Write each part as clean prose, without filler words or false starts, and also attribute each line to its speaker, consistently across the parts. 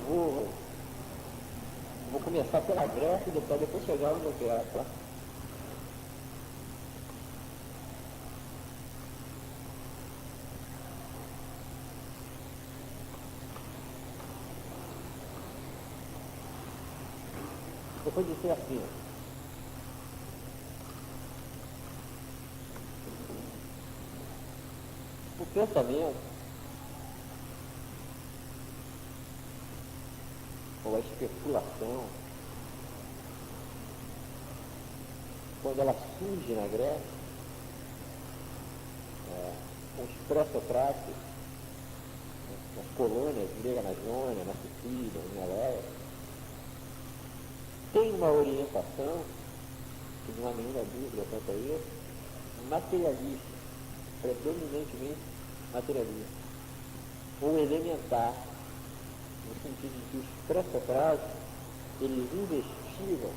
Speaker 1: vou começar pela Grécia e depois chegar onde eu quero, tá? Eu vou dizer assim, o pensamento ou a especulação, quando ela surge na Grécia, com os pré-socráticos, nas colônias gregas na Jônia, na Sicília, em Eléia, tem uma orientação, que não há nenhuma dúvida quanto a isso, materialista, predominantemente materialista, ou elementar, no sentido de que os pré-socráticos, eles investigam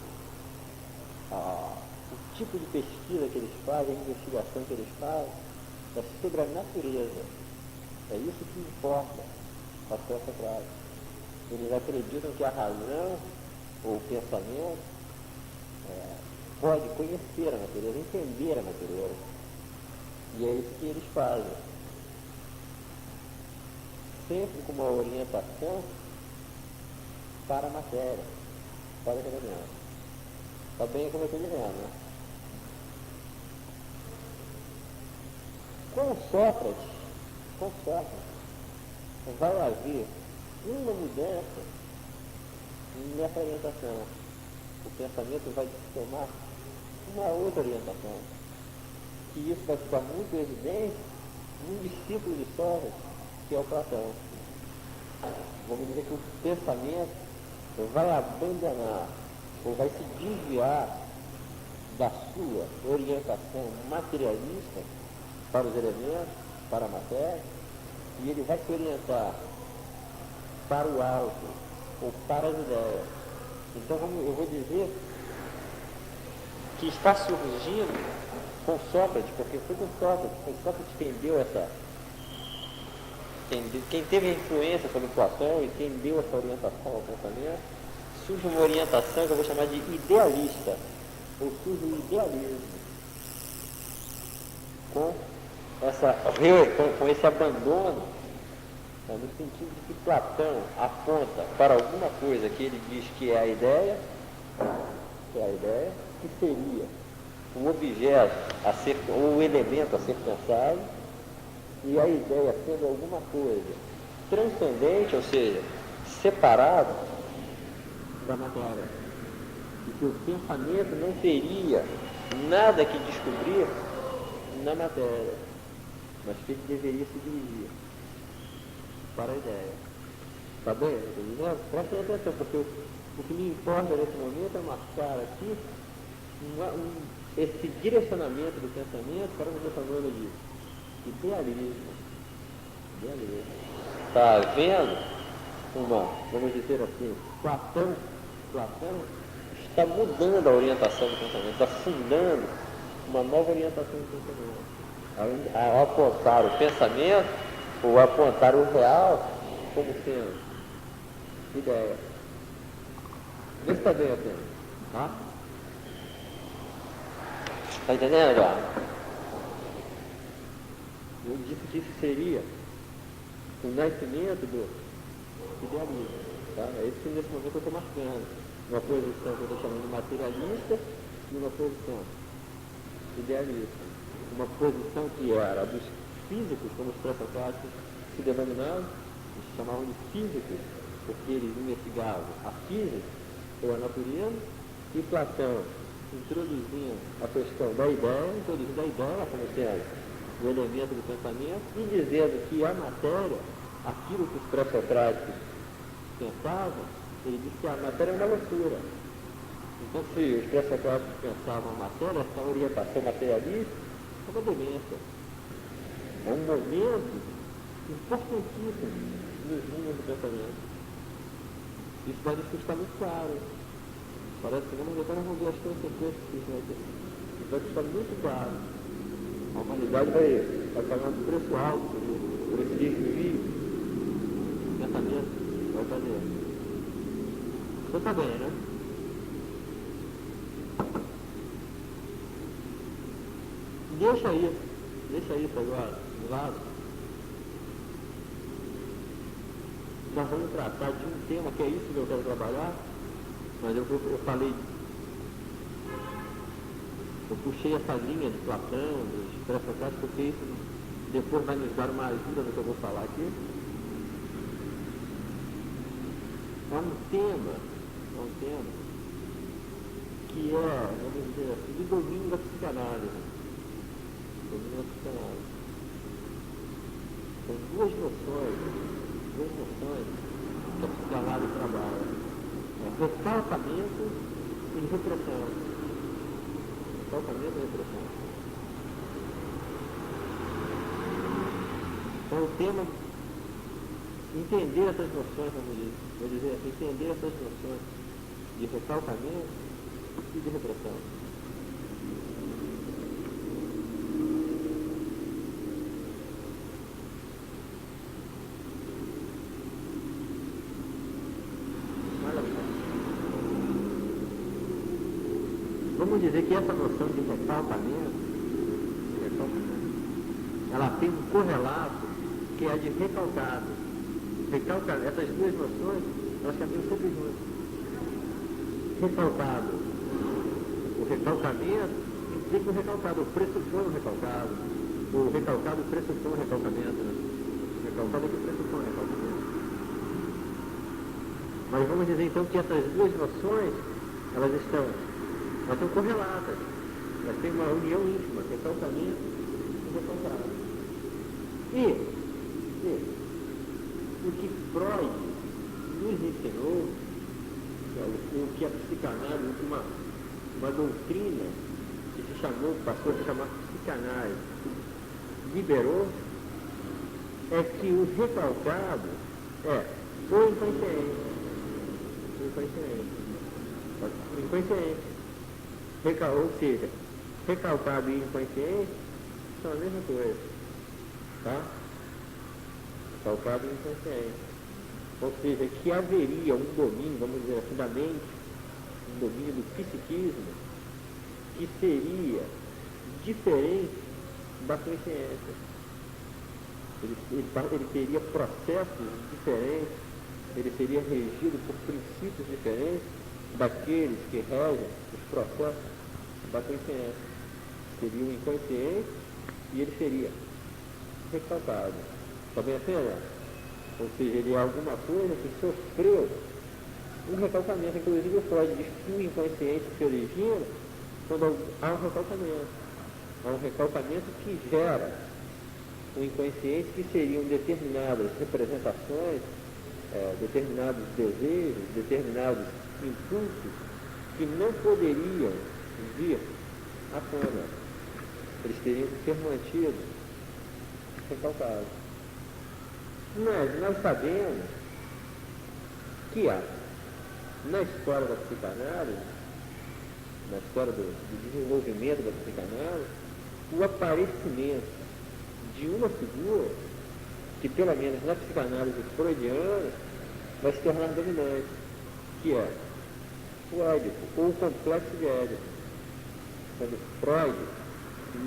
Speaker 1: o tipo de pesquisa que eles fazem, a investigação que eles fazem, é sobre a natureza. É isso que importa aos pré-socráticos. Eles acreditam que a razão ou o pensamento pode conhecer a natureza, entender a natureza. E é isso que eles fazem. Sempre com uma orientação para a matéria, para o elemento. Está bem como eu estou dizendo, né? Com Sócrates, vai haver uma mudança nessa orientação. O pensamento vai tomar uma outra orientação. E isso vai ficar muito evidente num discípulo de Sócrates, que é o Platão. Vamos dizer que o pensamento vai abandonar, ou vai se desviar da sua orientação materialista para os elementos, para a matéria, e ele vai se orientar para o alto, ou para as ideias. Então eu vou dizer que está surgindo com Sócrates, porque foi com Sócrates quem deu quem teve a influência sobre Platão e quem deu essa orientação ao pensamento, surge uma orientação que eu vou chamar de idealista, ou surge o idealismo, com esse abandono, no sentido de que Platão aponta para alguma coisa que ele diz que é a ideia, que seria o objeto ou o elemento a ser pensado, e a ideia sendo alguma coisa transcendente, ou seja, separado da matéria. E que o pensamento não teria nada que descobrir na matéria, mas que ele deveria se dirigir para a ideia. Está bem? Presta atenção, porque o que me importa nesse momento é marcar aqui esse direcionamento do pensamento para o que eu estou falando de idealismo. Está vendo vamos dizer assim, Platão está mudando a orientação do pensamento, está fundando uma nova orientação do pensamento. Ao apontar o pensamento, ou apontar o real como sendo ideia. Vê se está bem assim. Tá? Está entendendo já? Eu disse que isso seria o nascimento do idealismo. Tá? É isso que nesse momento eu estou marcando. Uma posição que eu estou chamando de materialista e uma posição idealista. Uma posição que era dos físicos, como os pré-socráticos se denominavam, eles chamavam de físicos, porque eles investigavam a física ou a natureza, e Platão introduzindo a questão da ideia, introduzindo a ideia como sendo o elemento do pensamento, e dizendo que a matéria, aquilo que os pré-socráticos pensavam, ele disse que a matéria é uma loucura. Então, se os pré-socráticos pensavam a matéria, essa orientação materialista é uma demência. É um momento importantíssimo nos rumos do pensamento. Isso vai nos custar muito caro. Parece que vamos ver as consequências que isso vai ter. Isso vai custar muito caro. A humanidade vai pagar um preço alto por esse desvio. O pensamento vai fazer. Você está bem, né? Deixa isso agora, do lado. Nós vamos tratar de um tema que é isso que eu quero trabalhar, mas eu falei, eu puxei essa linha de Platão, dos pré-socráticos, porque isso depois vai nos dar uma ajuda no que eu vou falar aqui. É um tema que é, vamos dizer assim, de domínio da psicanálise. Domínio da psicanálise. São duas noções que a psicanálise trabalha. É recalcamento e repressão. Recalcamento e repressão. Então o tema, entender essas noções, vou dizer assim, entender essas noções de recalcamento e de repressão. Vamos dizer que essa noção de recalcamento, ela tem um correlato que é a de recalcado. Essas duas noções, elas caminham sempre juntas. Recalcado. O recalcamento implica o recalcado, o pressupõe o recalcado. O recalcado pressupõe o recalcamento. Né? O recalcado é que pressupõe o recalcamento. Mas vamos dizer então que essas duas noções, elas estão correlatas. Elas têm uma união íntima, recalcamento e recalcado. E o que Freud nos ensinou, o que a psicanálise, uma doutrina que passou a se chamar psicanálise, liberou, é que o recalcado é o inconsciente. Ou seja, recalcado e inconsciente são a mesma coisa. Tá? Recalcado e inconsciente. Ou seja, que haveria um domínio, vamos dizer assim, da mente, um domínio do psiquismo, que seria diferente da consciência. Ele teria processos diferentes, ele seria regido por princípios diferentes daqueles que regem os processos da consciência. Seria o inconsciente e ele seria recalcado. Está bem assim, né? Ou seja, ele é alguma coisa que sofreu um recalcamento. Inclusive o Freud diz que o inconsciente se origina quando há um recalcamento. Há um recalcamento que gera um inconsciente que seriam determinadas representações, determinados desejos, determinados impulsos que não poderiam vir à tona. Eles teriam que ser mantidos recalcados. Nós sabemos que há, na história da psicanálise, na história do desenvolvimento da psicanálise, o aparecimento de uma figura que, pelo menos na psicanálise freudiana, vai se tornar dominante, que é o Édipo, ou o complexo de Édipo. Quando Freud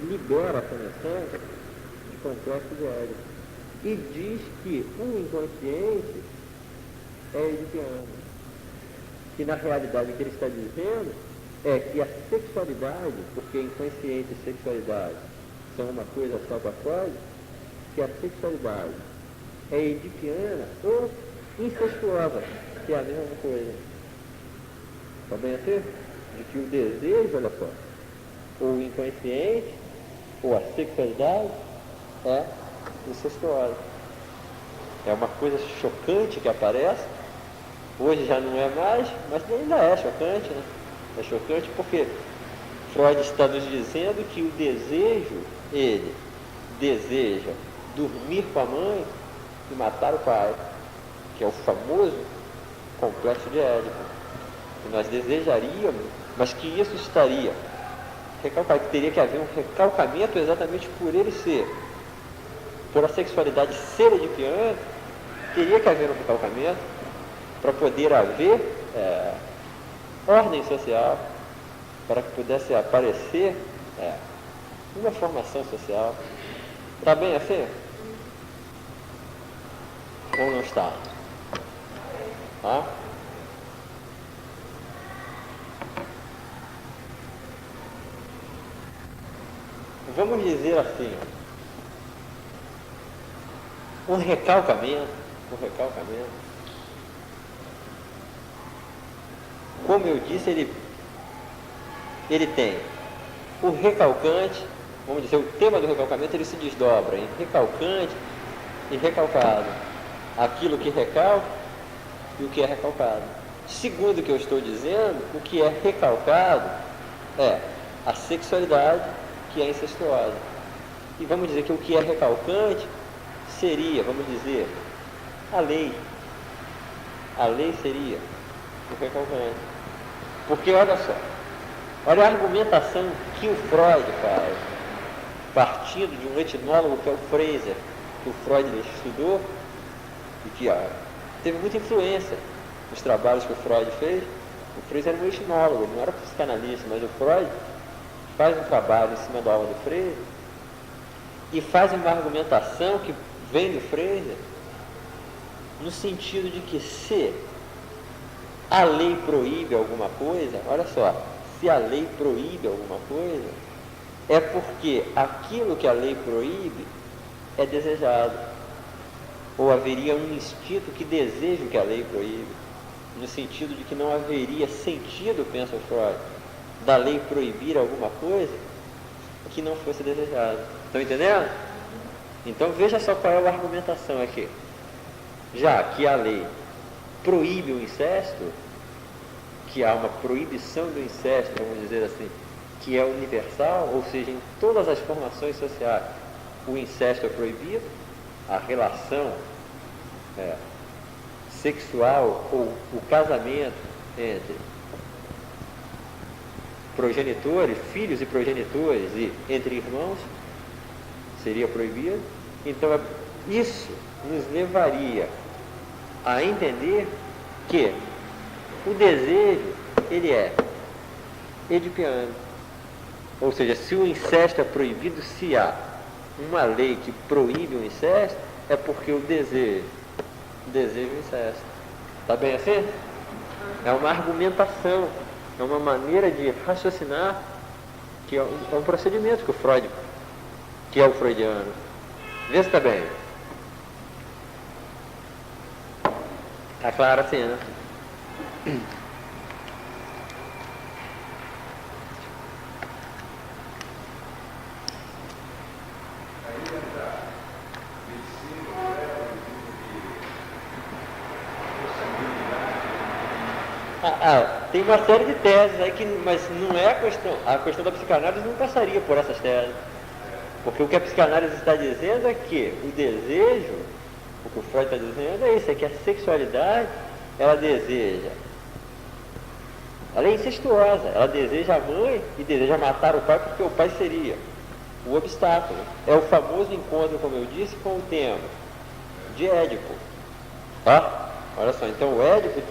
Speaker 1: libera a noção de complexo de Édipo e diz que o inconsciente é edipiano. Que na realidade o que ele está dizendo é que a sexualidade, porque inconsciente e sexualidade são uma coisa só para Freud, que a sexualidade é edipiana ou incestuosa, que é a mesma coisa. Está bem assim? De que o desejo, olha só, ou o inconsciente, ou a sexualidade é incestuosa. É uma coisa chocante que aparece, hoje já não é mais, mas ainda é chocante, né? É chocante porque Freud está nos dizendo que o desejo, ele deseja dormir com a mãe e matar o pai, que é o famoso complexo de Édipo. Que nós desejaríamos, mas que isso estaria recalcado, que teria que haver um recalcamento exatamente por ele ser, por a sexualidade ser edipiana, teria que haver um recalcamento para poder haver ordem social, para que pudesse aparecer uma formação social. Está bem assim? Ou não está? Tá? Vamos dizer assim, um recalcamento. Como eu disse, ele tem o recalcante, vamos dizer, o tema do recalcamento, ele se desdobra em recalcante e recalcado. Aquilo que recalca e o que é recalcado. Segundo o que eu estou dizendo, o que é recalcado é a sexualidade que é incestuosa. E vamos dizer que o que é recalcante seria, vamos dizer, a lei. A lei seria o recalcante. Porque olha só, olha a argumentação que o Freud faz, partindo de um etnólogo que é o Frazer, que o Freud estudou e que teve muita influência nos trabalhos que o Freud fez. O Frazer era um etnólogo, não era psicanalista, mas o Freud faz um trabalho em cima da obra do Frazer e faz uma argumentação que vem do Frazer no sentido de que se a lei proíbe alguma coisa, olha só, se a lei proíbe alguma coisa, é porque aquilo que a lei proíbe é desejado, ou haveria um instinto que deseja o que a lei proíbe, no sentido de que não haveria sentido, pensa o Freud, da lei proibir alguma coisa que não fosse desejado. Estão entendendo? Então veja só qual é a argumentação aqui. Já que a lei proíbe o incesto, que há uma proibição do incesto, vamos dizer assim, que é universal, ou seja, em todas as formações sociais, o incesto é proibido, a relação sexual ou o casamento entre progenitores, filhos e progenitores e entre irmãos seria proibido. Então isso nos levaria a entender que o desejo ele é edipiano, ou seja, se o incesto é proibido, se há uma lei que proíbe o incesto, é porque o desejo o incesto. Está bem assim? É uma argumentação, é uma maneira de raciocinar, que é um procedimento que o Freud, que é o freudiano. Vê se está bem. Está claro assim, né? Tem uma série de teses aí, mas não é a questão da psicanálise não passaria por essas teses. Porque o que a psicanálise está dizendo é que o desejo, o que o Freud está dizendo é isso, é que a sexualidade, ela é incestuosa, ela deseja a mãe e deseja matar o pai porque o pai seria o obstáculo. É o famoso encontro, como eu disse, com o tema de Édipo. Tá? Olha só, então o Édipo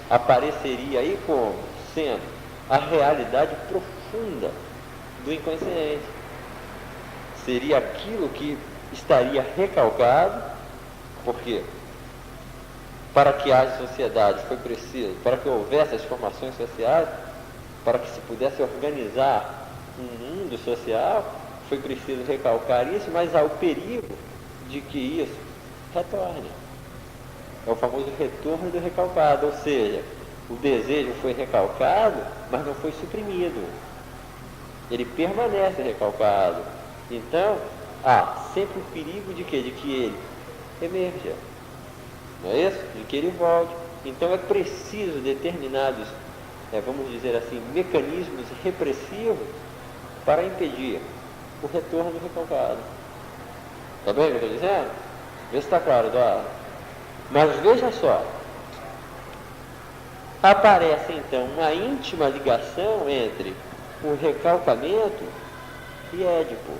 Speaker 1: apareceria aí como sendo a realidade profunda do inconsciente. Seria aquilo que estaria recalcado, porque para que haja sociedade foi preciso, para que houvesse as formações sociais, para que se pudesse organizar um mundo social, foi preciso recalcar isso, mas há o perigo de que isso retorne. É o famoso retorno do recalcado, ou seja, o desejo foi recalcado, mas não foi suprimido. Ele permanece recalcado. Então, há sempre o perigo de quê? De que ele emerja. Não é isso? De que ele volte. Então é preciso determinados, vamos dizer assim, mecanismos repressivos para impedir o retorno do recalcado. Está bem o que eu estou dizendo? Vê se está claro, Eduardo. Mas veja só, aparece então uma íntima ligação entre o recalcamento e Édipo.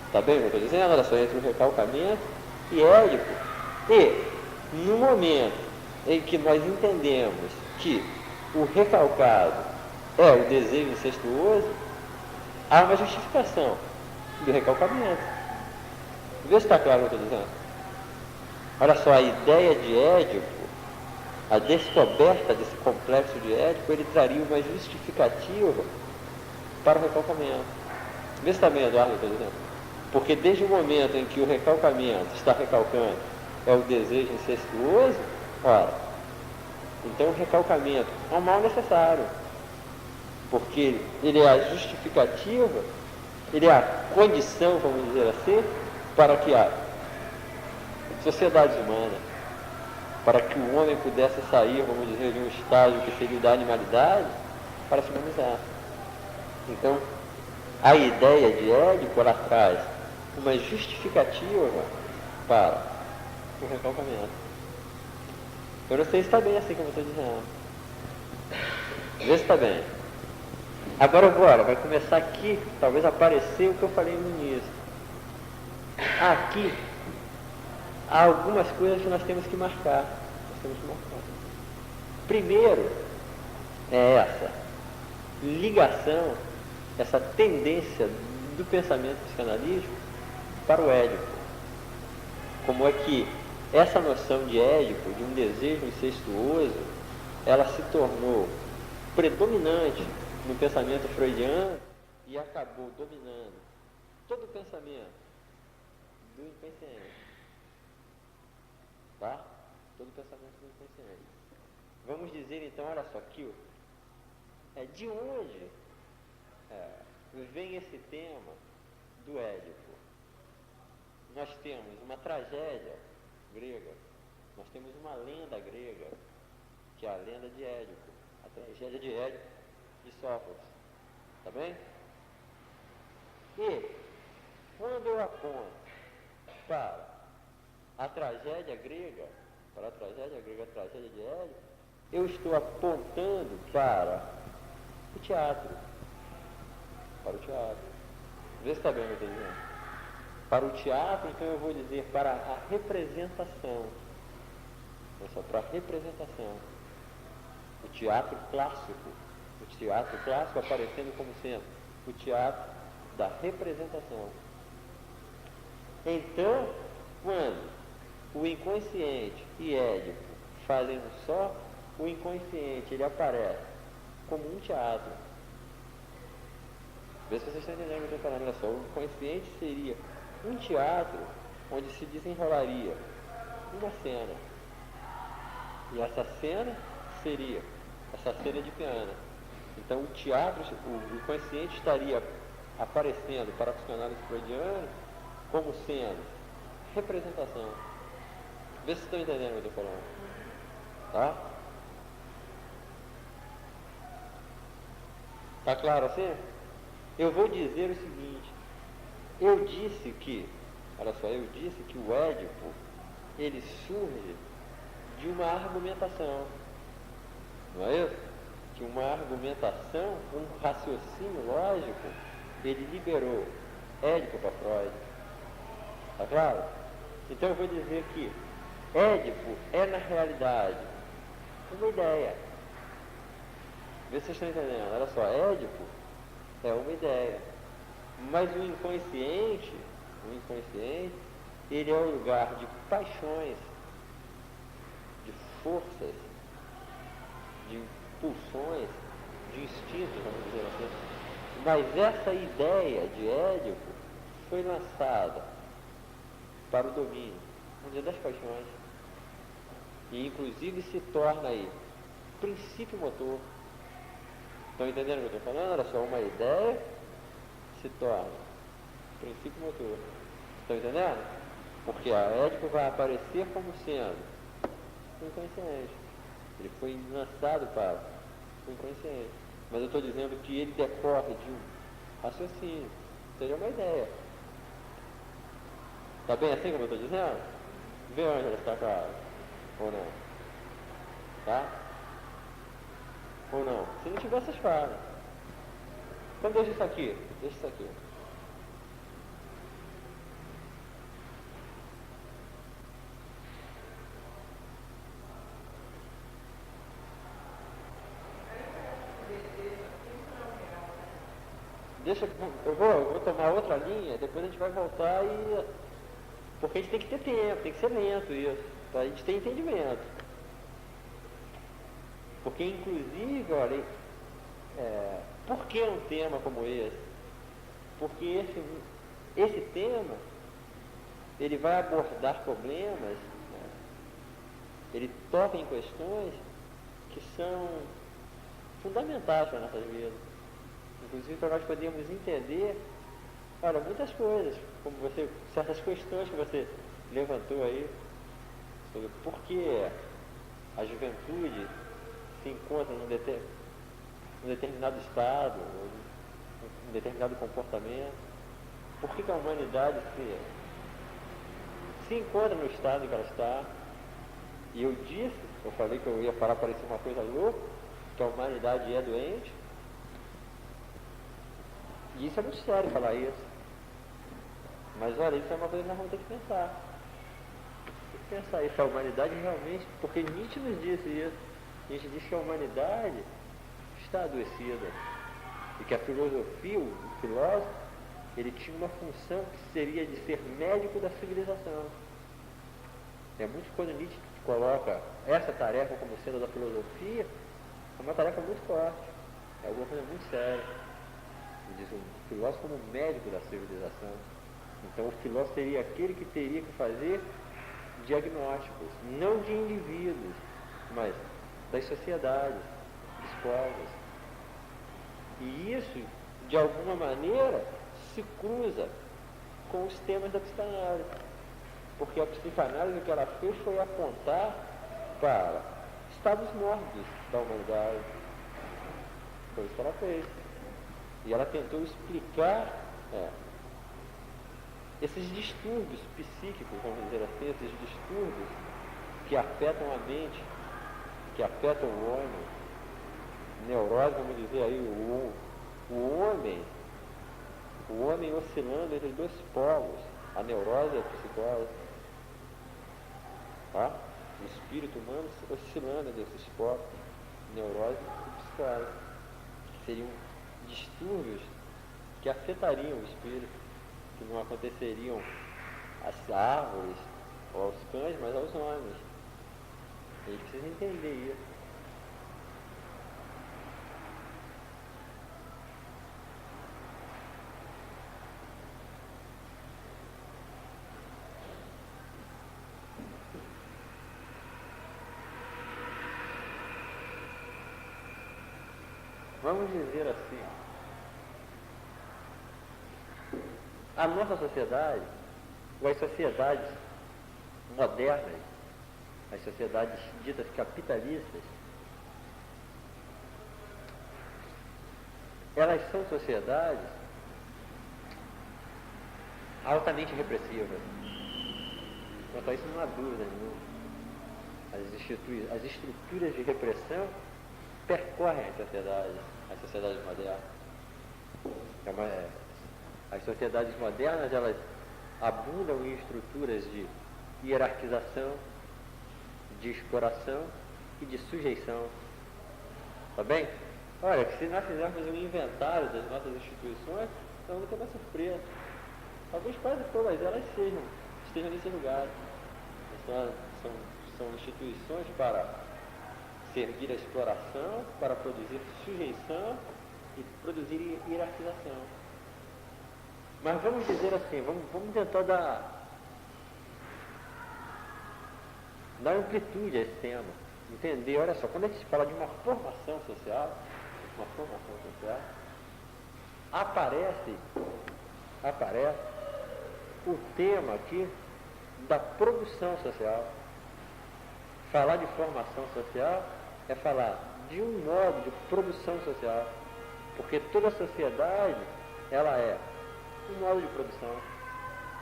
Speaker 1: Está bem o que eu estou dizendo? Olha só, entre o recalcamento e Édipo. E, no momento em que nós entendemos que o recalcado é o desejo incestuoso, há uma justificação do recalcamento. Vê se está claro o que eu estou dizendo. Olha só, a ideia de Édipo, a descoberta desse complexo de Édipo, ele traria uma justificativa para o recalcamento. Vê se está bem, Eduardo, o que eu estou dizendo. Porque desde o momento em que o recalcamento está recalcando é o desejo incestuoso, ora, então o recalcamento é um mal necessário. Porque ele é a justificativa, ele é a condição, vamos dizer assim, para que a sociedade humana, para que o homem pudesse sair, vamos dizer, de um estágio que seria o da animalidade, para se humanizar. Então, a ideia de Édipo, ela traz uma justificativa para o recalcamento. Eu não sei se está bem assim como eu estou dizendo. Vê se está bem. Agora, vai começar aqui, talvez aparecer o que eu falei no início. Aqui, há algumas coisas que nós temos que marcar. Primeiro, é essa ligação, essa tendência do pensamento psicanalítico para o Édipo. Como é que essa noção de Édipo, de um desejo incestuoso, ela se tornou predominante no pensamento freudiano e acabou dominando todo o pensamento do inconsciente. Tá? Todo o pensamento do inconsciente. Vamos dizer então, olha só aqui, de onde vem esse tema do Édipo? Nós temos uma tragédia grega, nós temos uma lenda grega, que é a lenda de Édipo, a tragédia de Édipo de Sófocles, tá bem? E quando eu aponto para a tragédia grega, a tragédia de Édipo, eu estou apontando para o teatro. Vê se está bem o que eu estou dizendo. Para o teatro, então eu vou dizer para a representação. Olha só, para a representação. O teatro clássico. O teatro clássico aparecendo como sendo o teatro da representação. Então, quando o inconsciente e Édipo fazem um só, o inconsciente ele aparece como um teatro. Vê se vocês estão entendendo o que eu estou falando. Olha só, o inconsciente seria um teatro onde se desenrolaria uma cena. E essa cena seria essa cena de piano. Então o teatro, o inconsciente estaria aparecendo para a psicanálise freudiana como sendo representação. Vê se estão entendendo o que eu estou falando. Tá? Tá claro assim? Eu vou dizer o seguinte. Eu disse que o Édipo, ele surge de uma argumentação. Não é isso? Que uma argumentação, um raciocínio lógico, ele liberou Édipo para Freud. Tá claro? Então eu vou dizer que Édipo é, na realidade, uma ideia. Vê se vocês estão entendendo. Olha só, Édipo é uma ideia. Mas o inconsciente, ele é um lugar de paixões, de forças, de pulsões, de instintos, vamos dizer assim. Mas essa ideia de Édipo foi lançada para o domínio, vamos dizer, das paixões. E inclusive se torna aí princípio motor. Estão entendendo o que eu estou falando? Era só uma ideia, se torna princípio motor. Estão entendendo? Porque a Édipo vai aparecer como sendo o inconsciente. Ele foi lançado para o inconsciente. Mas eu estou dizendo que ele decorre de um raciocínio. Seria uma ideia. Está bem assim como eu estou dizendo? Vê onde ela está claro. Ou não? Tá? Ou não? Se não tiver, essas falam. Então deixa isso aqui. eu vou tomar outra linha, depois a gente vai voltar e... Porque a gente tem que ter tempo, tem que ser lento isso, para a gente ter entendimento. Porque, inclusive, olha, por que um tema como esse? Porque esse tema, ele vai abordar problemas, né? Ele toca em questões que são fundamentais para nossas vidas. Inclusive para nós podermos entender, olha, muitas coisas, como certas questões que você levantou aí, sobre por que a juventude se encontra num determinado estado, um determinado comportamento, por que a humanidade se encontra no estado em que ela está. E eu falei que eu ia parar, parecer uma coisa louca, que a humanidade é doente. E isso é muito sério falar isso. Mas olha, isso é uma coisa que nós vamos ter que pensar. Tem que pensar isso, a humanidade realmente, porque Nietzsche nos disse isso. Nietzsche diz que a humanidade está adoecida. E que a filosofia, o filósofo, ele tinha uma função que seria de ser médico da civilização. É muito quando Nietzsche coloca essa tarefa como sendo da filosofia, é uma tarefa muito forte, é alguma coisa muito séria. Ele diz o filósofo como médico da civilização. Então o filósofo seria aquele que teria que fazer diagnósticos, não de indivíduos, mas das sociedades, dos povos. E isso, de alguma maneira, se cruza com os temas da psicanálise. Porque a psicanálise, o que ela fez foi apontar para estados mórbidos da humanidade. Foi isso que ela fez. E ela tentou explicar esses distúrbios psíquicos, vamos dizer assim, esses distúrbios que afetam a mente, que afetam o homem. Neurose, vamos dizer aí, o homem oscilando entre dois polos, a neurose e a psicose. Tá? O espírito humano oscilando entre esses polos, neurose e psicose. Seriam distúrbios que afetariam o espírito, que não aconteceriam às árvores ou aos cães, mas aos homens. A gente precisa entender isso. Vamos dizer assim, a nossa sociedade, ou as sociedades modernas, as sociedades ditas capitalistas, elas são sociedades altamente repressivas. Quanto a isso não há dúvida nenhuma. As estruturas de repressão percorrem as sociedades modernas. As sociedades modernas, elas abundam em estruturas de hierarquização, de exploração e de sujeição. Tá bem? Olha, que se nós fizermos um inventário das nossas instituições, nós vamos ter uma surpresa. Talvez quase todas elas estejam nesse lugar. São instituições para servir a exploração, para produzir sujeição e produzir hierarquização. Mas vamos dizer assim, vamos tentar dar amplitude a esse tema. Entender, olha só, quando a gente fala de uma formação social, aparece o tema aqui da produção social. Falar de formação social é falar de um modo de produção social, porque toda sociedade, ela é um modo de produção,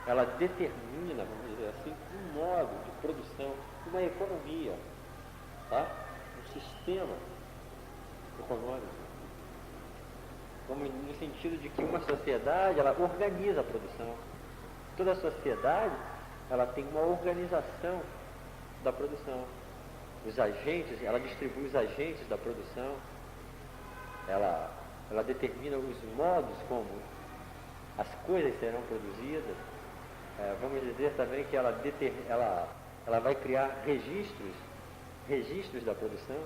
Speaker 1: ela determina, vamos dizer assim, um modo de produção, uma economia, tá? Um sistema econômico, como no sentido de que uma sociedade, ela organiza a produção. Toda sociedade, ela tem uma organização da produção. Os agentes, ela distribui os agentes da produção, ela ela determina os modos como as coisas serão produzidas. Vamos dizer também que ela vai criar registros da produção.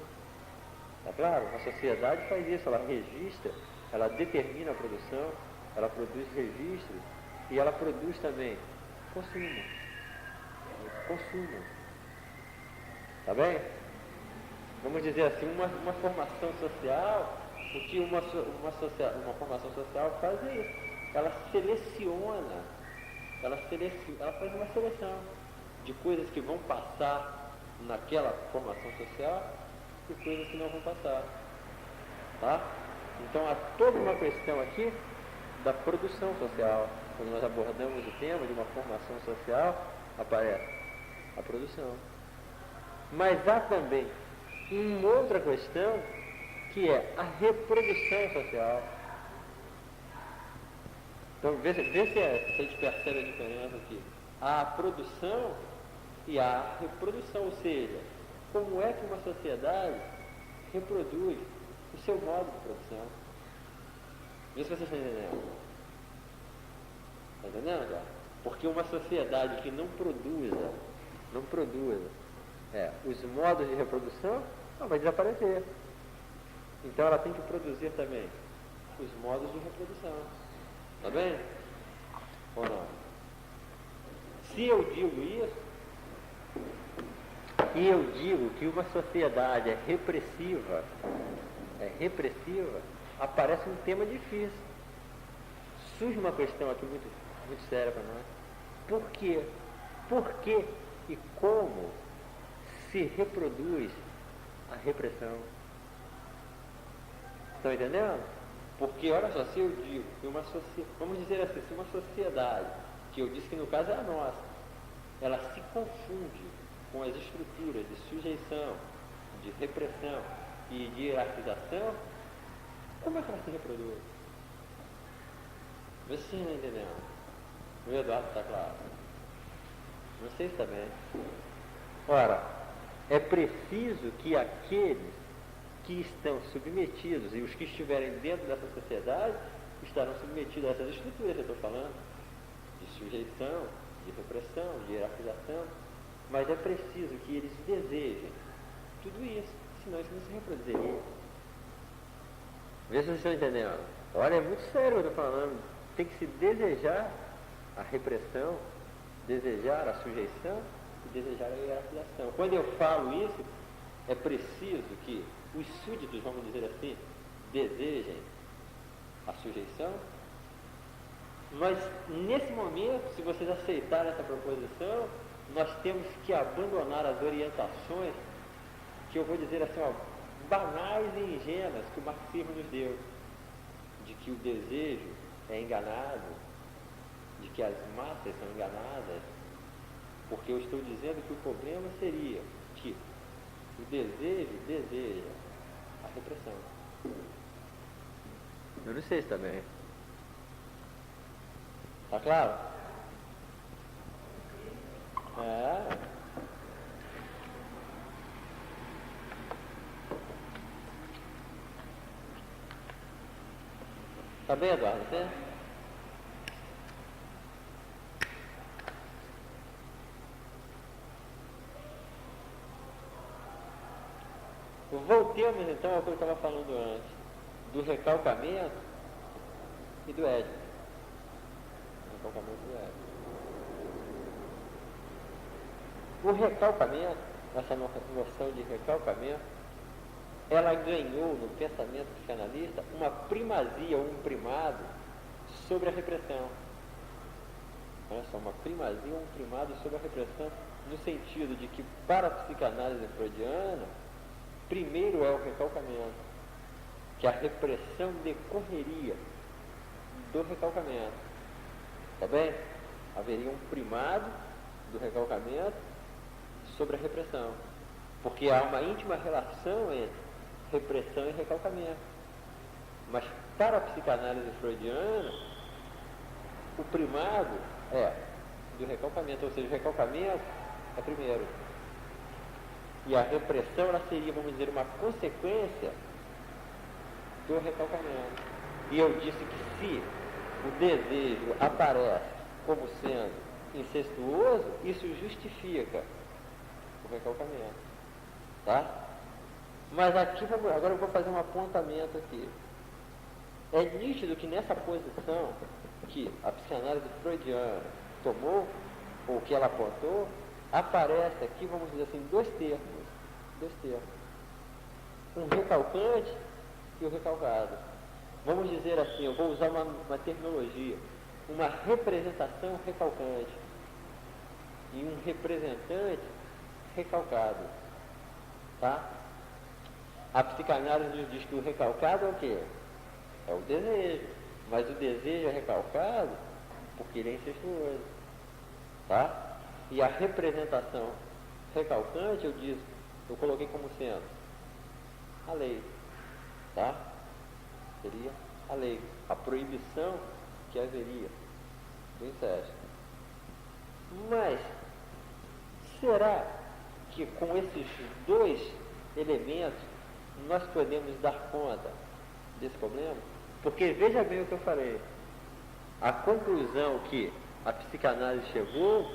Speaker 1: Tá claro? A sociedade faz isso, ela registra, ela determina a produção, ela produz registros e ela produz também consumo. Tá bem? Vamos dizer assim, uma formação social, o que uma formação social faz é isso. Ela seleciona, ela faz uma seleção de coisas que vão passar naquela formação social e coisas que não vão passar. Tá? Então há toda uma questão aqui da produção social. Quando nós abordamos o tema de uma formação social, aparece a produção. Mas há também uma outra questão, que é a reprodução social. Então, vê se a gente percebe a diferença aqui. Há a produção e a reprodução, ou seja, como é que uma sociedade reproduz o seu modo de produção. Vê se vocês estão entendendo. Está entendendo, já? Porque uma sociedade que não produza os modos de reprodução, ela vai desaparecer. Então ela tem que produzir também os modos de reprodução. Tá bem? Ou não? Se eu digo isso, e eu digo que uma sociedade é repressiva, aparece um tema difícil. Surge uma questão aqui muito, muito séria para nós. Por quê? Por que e como se reproduz a repressão? Estão entendendo? Porque, olha só, se eu digo que vamos dizer assim, se uma sociedade, que eu disse que no caso é a nossa, ela se confunde com as estruturas de sujeição, de repressão e de hierarquização, como é que ela se reproduz? Vê se vocês não entendendo. O Eduardo está claro. Não sei se está bem. Ora, é preciso que aqueles que estão submetidos e os que estiverem dentro dessa sociedade estarão submetidos a essas estruturas que eu estou falando, de sujeição, de repressão, de hierarquização, mas é preciso que eles desejem tudo isso, senão isso não se reproduziria. Vê se vocês estão entendendo. Olha, é muito sério o que eu estou falando. Tem que se desejar a repressão, desejar a sujeição e desejar a hierarquização. Quando eu falo isso, é preciso que os súditos, vamos dizer assim, desejem a sujeição, mas nesse momento, se vocês aceitarem essa proposição, nós temos que abandonar as orientações que eu vou dizer assim, banais e ingênuas que o marxismo nos deu, de que o desejo é enganado, de que as massas são enganadas, porque eu estou dizendo que o problema seria que o desejo deseja a repressão. Eu não sei se está bem. Está claro? Está bem, Eduardo? Você? Voltemos então ao que eu estava falando antes, do recalcamento e do édipo. O recalcamento, essa noção de recalcamento, ela ganhou no pensamento psicanalista uma primazia ou um primado sobre a repressão. Olha só, uma primazia ou um primado sobre a repressão, no sentido de que, para a psicanálise freudiana, primeiro é o recalcamento, que a repressão decorreria do recalcamento. Tá bem? Haveria um primado do recalcamento sobre a repressão, porque há uma íntima relação entre repressão e recalcamento. Mas para a psicanálise freudiana, o primado é do recalcamento, ou seja, o recalcamento é primeiro. E a repressão, ela seria, vamos dizer, uma consequência do recalcamento. E eu disse que se o desejo aparece como sendo incestuoso, isso justifica o recalcamento. Tá? Mas aqui, agora eu vou fazer um apontamento aqui. É nítido que nessa posição que a psicanálise freudiana tomou, ou que ela apontou, aparece aqui, vamos dizer assim, dois termos. Um recalcante e o recalcado. Vamos dizer assim, eu vou usar uma terminologia, uma representação recalcante e um representante recalcado. Tá? A psicanálise nos diz que o recalcado é o quê? É o desejo. Mas o desejo é recalcado porque ele é incestuoso. Tá? E a representação recalcante, eu coloquei como sendo a lei. Tá? Seria a lei. A proibição que haveria do incesto. Mas, será que com esses dois elementos nós podemos dar conta desse problema? Porque veja bem o que eu falei. A conclusão que a psicanálise chegou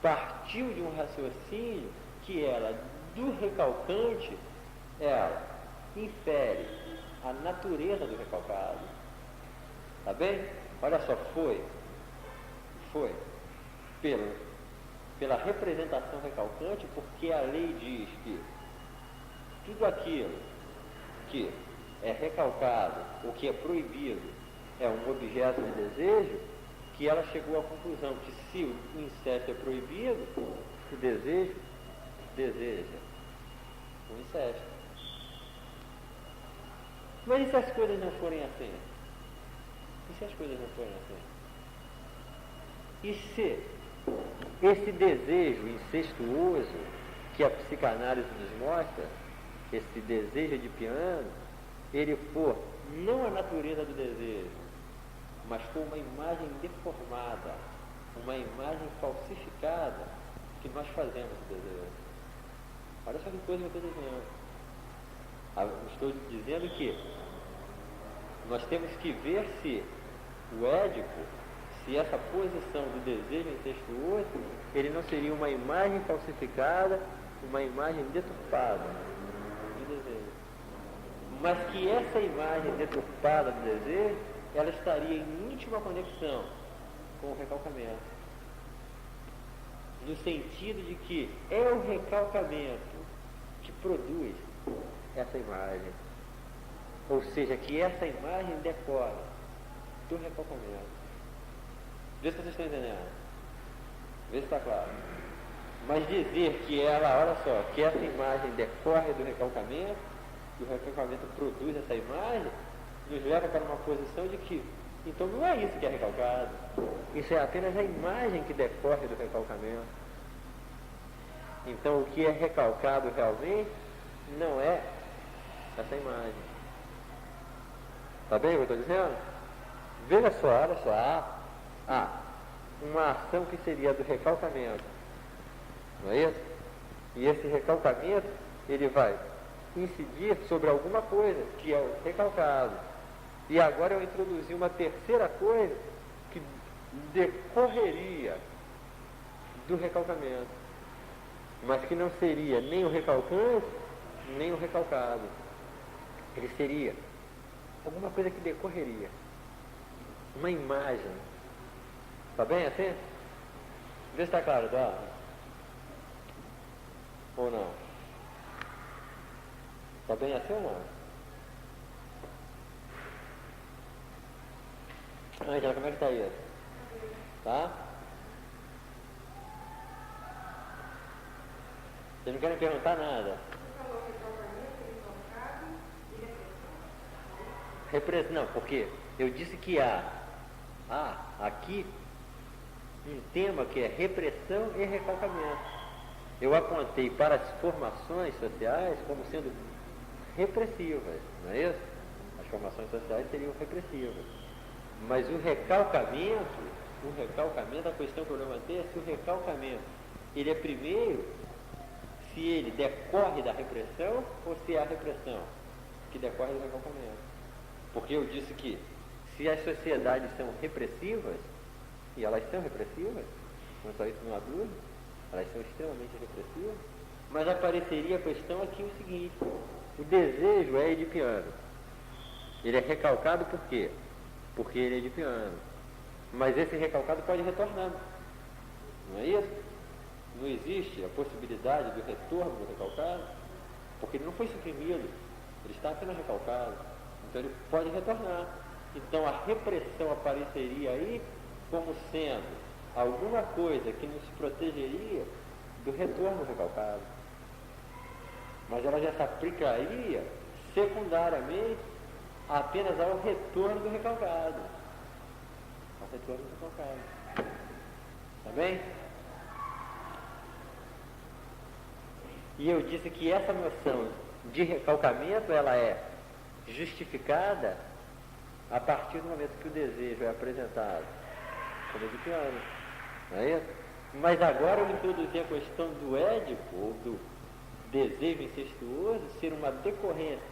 Speaker 1: partiu de um raciocínio que ela, do recalcante, ela infere a natureza do recalcado. Tá bem? Olha só, foi pela representação recalcante, porque a lei diz que tudo aquilo que é recalcado, ou que é proibido, é um objeto de desejo, que ela chegou à conclusão que se o incesto é proibido, o desejo deseja o incesto. Mas e se as coisas não forem assim? E se as coisas não forem assim? E se esse desejo incestuoso que a psicanálise nos mostra, esse desejo de piano, ele for não a natureza do desejo, mas for uma imagem deformada, uma imagem falsificada que nós fazemos do desejo? Olha só que coisa que eu estou dizendo. Estou dizendo que nós temos que ver se o Édipo, se essa posição do desejo incestuoso, ele não seria uma imagem falsificada, uma imagem deturpada do desejo. Mas que essa imagem deturpada do desejo, ela estaria em íntima conexão com o recalcamento. No sentido de que é o recalcamento que produz essa imagem. Ou seja, que essa imagem decorre do recalcamento. Vê se vocês estão entendendo. Vê se está claro. Mas dizer que ela, olha só, que essa imagem decorre do recalcamento, que o recalcamento produz essa imagem, nos leva para uma posição de que, então não é isso que é recalcado. Isso é apenas a imagem que decorre do recalcamento. Então o que é recalcado realmente não é essa imagem. Está bem o que eu estou dizendo? Veja só, olha só. Uma ação que seria do recalcamento, não é isso? E esse recalcamento, ele vai incidir sobre alguma coisa que é o recalcado. E agora eu introduzi uma terceira coisa que decorreria do recalcamento, mas que não seria nem o recalcante, nem o recalcado. Ele seria alguma coisa que decorreria, uma imagem. Tá bem assim? Vê se está claro, tá? Ou não? Tá bem assim ou não? Angela, como é que tá isso? Tá? Vocês não querem perguntar nada? Não, porque eu disse que há aqui um tema que é repressão e recalcamento. Eu apontei para as formações sociais como sendo repressivas, não é isso? As formações sociais seriam repressivas. Mas o recalcamento, a questão que eu levantei é se o recalcamento, ele é primeiro, se ele decorre da repressão ou se é a repressão que decorre do recalcamento. Porque eu disse que Se as sociedades são repressivas, e elas são repressivas, quanto a isso não há dúvida, elas são extremamente repressivas, mas apareceria a questão aqui o seguinte: o desejo é edipiano. Ele é recalcado por quê? Porque ele é edipiano. Mas esse recalcado pode retornar. Não é isso? Não existe a possibilidade do retorno do recalcado, porque ele não foi suprimido, ele está apenas recalcado. Então ele pode retornar. Então a repressão apareceria aí como sendo alguma coisa que nos protegeria do retorno do recalcado. Mas ela já se aplicaria secundariamente apenas ao retorno do recalcado. Ao retorno do recalcado. Tá bem? E eu disse que essa noção de recalcamento, ela é justificada a partir do momento que o desejo é apresentado como edipiano. Não é isso? Mas agora eu introduzi a questão do édipo, ou do desejo incestuoso, ser uma decorrência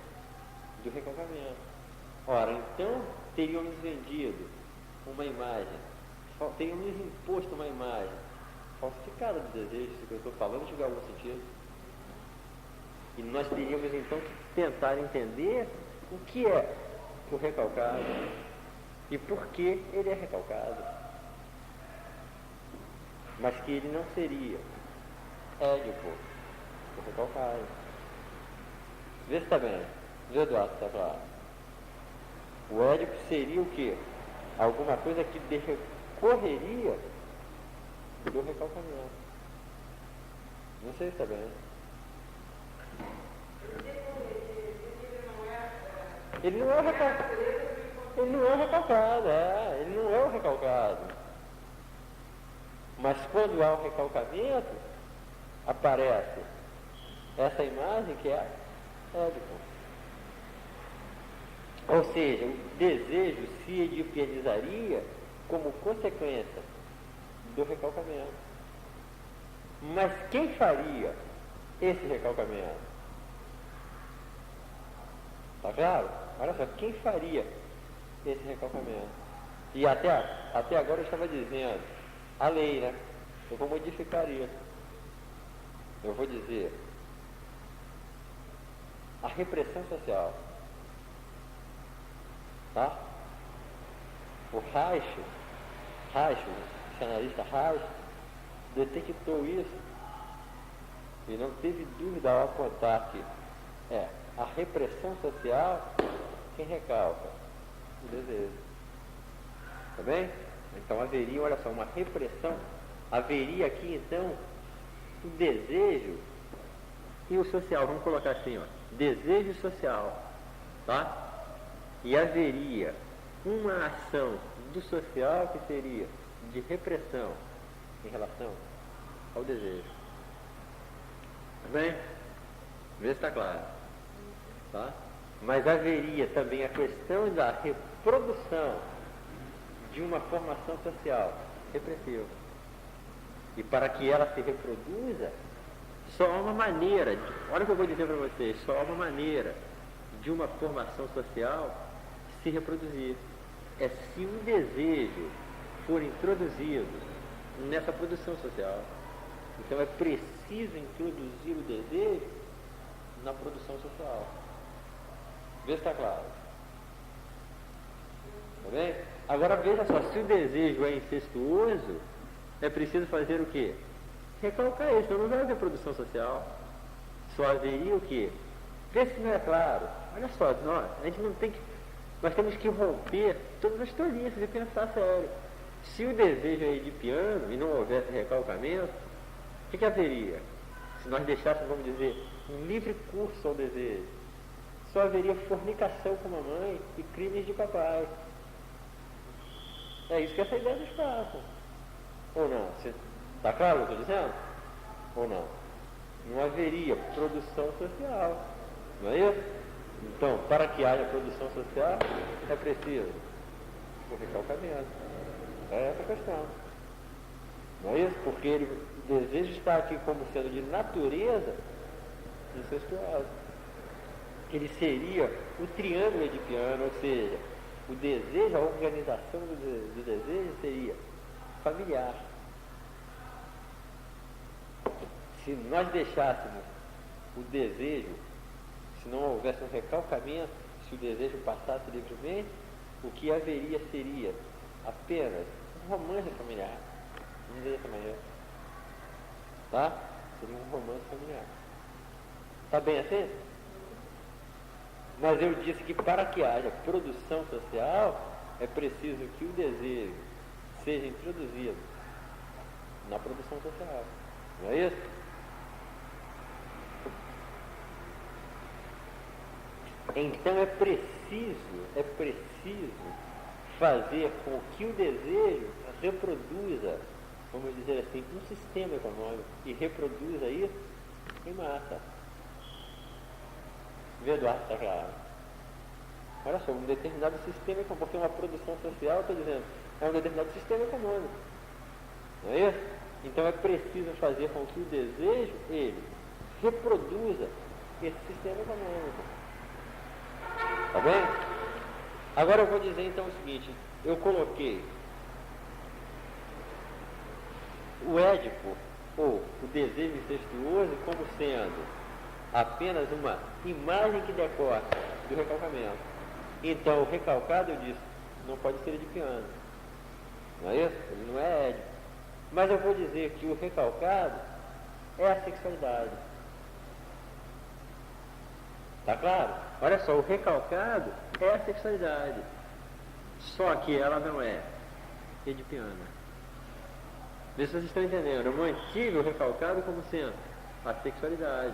Speaker 1: do recalcamento. Ora, então teríamos vendido uma imagem, teríamos imposto uma imagem falsificada do desejo, se o que eu estou falando tiver algum sentido. E nós teríamos então que tentar entender o que é o recalcado e por que ele é recalcado. Mas que ele não seria édipo, o recalcado. Vê se está bem. Vê, Eduardo, está claro. O édipo seria o quê? Alguma coisa que decorreria do recalcamento. Não sei se está bem. Ele não é o recalcado. Ele não é o recalcado, ele não é o recalcado. Mas quando há o recalcamento, aparece essa imagem que é édipo. Ou seja, o desejo se edipianizaria como consequência do recalcamento. Mas quem faria esse recalcamento? Está claro? Olha só, quem faria esse recalcamento? E até agora eu estava dizendo, a lei, né? Eu vou modificar isso. Eu vou dizer, a repressão social. Tá? O Reich, o psicanalista Reich, detectou isso e não teve dúvida ao apontar que a repressão social quem recalca o desejo. Tá bem? Então haveria, olha só, uma repressão. Haveria aqui então o desejo e o social. Vamos colocar assim, ó, desejo social, tá? E haveria uma ação do social que seria de repressão em relação ao desejo. Tá bem? Vê se está claro. Tá? Mas haveria também a questão da reprodução de uma formação social repressiva. E para que ela se reproduza, só há uma maneira, olha o que eu vou dizer para vocês, só há uma maneira de uma formação social se reproduzir. É se um desejo for introduzido nessa produção social. Então é preciso introduzir o desejo na produção social. Vê se está claro. Tá bem? Agora veja só, se o desejo é incestuoso, é preciso fazer o quê? Recalcar isso, não vai haver produção social. Só haveria o quê? Vê se não é claro. Olha só, nós temos que romper todas as tolices e pensar sério. Se o desejo é edipiano e não houvesse recalcamento, o que haveria? Se nós deixássemos, vamos dizer, um livre curso ao desejo, só haveria fornicação com a mamãe e crimes de papai. É isso que essa ideia nos passa. Ou não? Está claro o que eu estou dizendo? Ou não? Não haveria produção social. Não é isso? Então, para que haja produção social, é preciso o recalcamento. É essa a questão. Não é isso? Porque o desejo está aqui como sendo de natureza incestuosa. Ele seria o triângulo edipiano, ou seja, O desejo, a organização do desejo seria familiar. Se nós deixássemos o desejo, se não houvesse um recalcamento, se o desejo passasse livremente, o que haveria seria apenas um romance familiar. Vamos dizer dessa maneira. Tá? Seria um romance familiar. Tá bem assim? Mas eu disse que para que haja produção social, é preciso que o desejo seja introduzido na produção social. Não é isso? Então é preciso fazer com que o desejo reproduza, vamos dizer assim, um sistema econômico e reproduza isso em massa. Vê, Eduardo, está claro? Olha só, um determinado sistema econômico, porque uma produção social, estou dizendo, é um determinado sistema econômico. Não é isso? Então é preciso fazer com que o desejo, ele, reproduza esse sistema econômico. Tá bem? Agora eu vou dizer então o seguinte, eu coloquei o Édipo, ou o desejo incestuoso, como sendo apenas uma imagem que decorre do recalcamento. Então o recalcado, eu disse, não pode ser edipiano. Não é isso? Ele não é Édipo. Mas eu vou dizer que o recalcado é a sexualidade. Tá claro? Olha só, o recalcado é a sexualidade. Só que ela não é edipiana. Vê se vocês estão entendendo. Eu mantive o recalcado como sendo a sexualidade.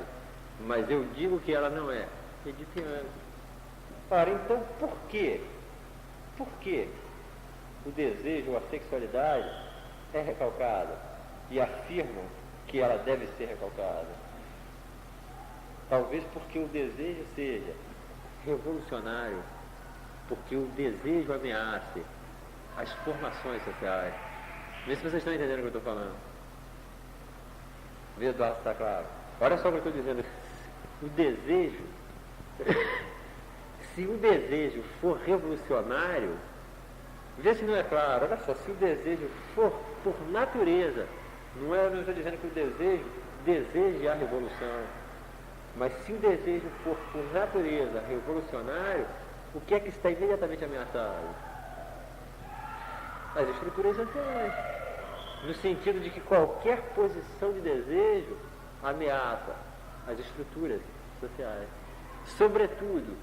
Speaker 1: Mas eu digo que ela não é edipiana. Ora, então por quê? Por que o desejo ou a sexualidade é recalcada e afirmam que ela deve ser recalcada? Talvez porque o desejo seja revolucionário, porque o desejo ameace as formações sociais. Vê se vocês estão entendendo o que eu estou falando. Vê, Eduardo, está claro? Olha só o que eu estou dizendo. O desejo, se o desejo for revolucionário, vê se não é claro. Olha só, se o desejo for por natureza, não estou dizendo que o desejo deseje a revolução, mas se o desejo for por natureza revolucionário, o que é que está imediatamente ameaçado? As estruturas sociais. No sentido de que qualquer posição de desejo ameaça as estruturas sociais. Sobretudo,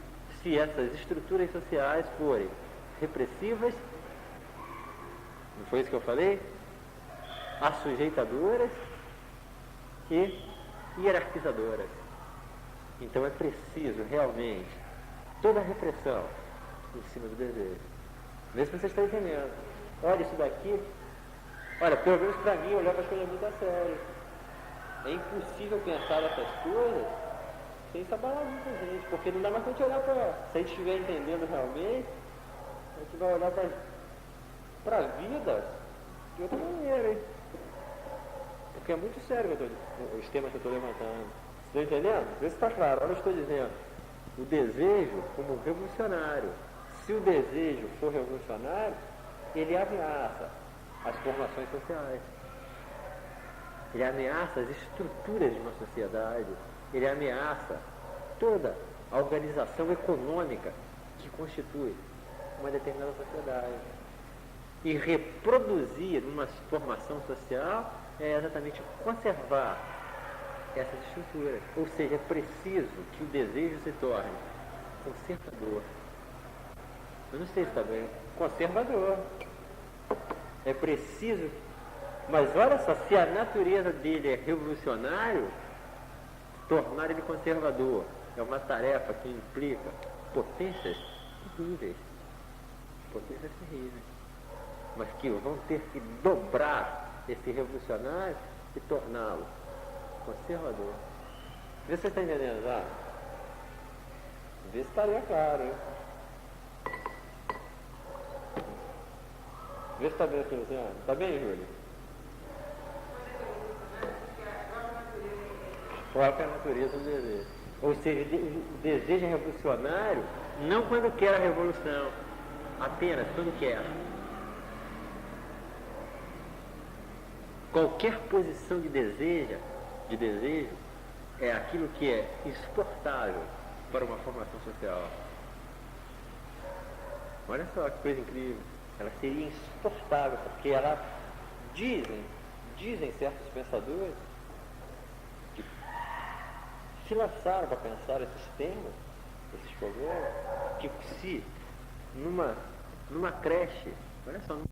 Speaker 1: se essas estruturas sociais forem repressivas, não foi isso que eu falei? Assujeitadoras e hierarquizadoras. Então é preciso realmente toda a repressão em cima do desejo. Vê se você está entendendo. Olha isso daqui. Olha, pelo menos para mim, olhar para as coisas muito a sério. É impossível pensar essas coisas sem se abalar muito a gente, porque não dá mais para a gente olhar para... Se a gente estiver entendendo realmente, a gente vai olhar para a vida de outra maneira, hein? Porque é muito sério os temas que eu estou levantando. Estão entendendo? Vê se está claro. Olha o que eu estou dizendo. O desejo como revolucionário. Se o desejo for revolucionário, ele ameaça as formações sociais. Ele ameaça as estruturas de uma sociedade. Ele ameaça toda a organização econômica que constitui uma determinada sociedade. E reproduzir uma formação social é exatamente conservar essas estruturas. Ou seja, é preciso que o desejo se torne conservador. Eu não sei se está bem. Conservador. É preciso. Mas olha só, se a natureza dele é revolucionário, tornar ele conservador é uma tarefa que implica potências terríveis. Potências terríveis. Mas que vão ter que dobrar esse revolucionário e torná-lo conservador. Vê se você está entendendo já. Vê se estaria claro, hein? Vê se está bem assim, Luciano. Está bem, Júlio? Qual é a natureza do desejo? Ou seja, o desejo é revolucionário não quando quer a revolução, apenas quando quer. Qualquer posição de desejo é aquilo que é insuportável para uma formação social. Olha só que coisa incrível. Ela seria insuportável, porque ela dizem certos pensadores que se lançaram para pensar esses temas, esses problemas, que se numa creche, olha só,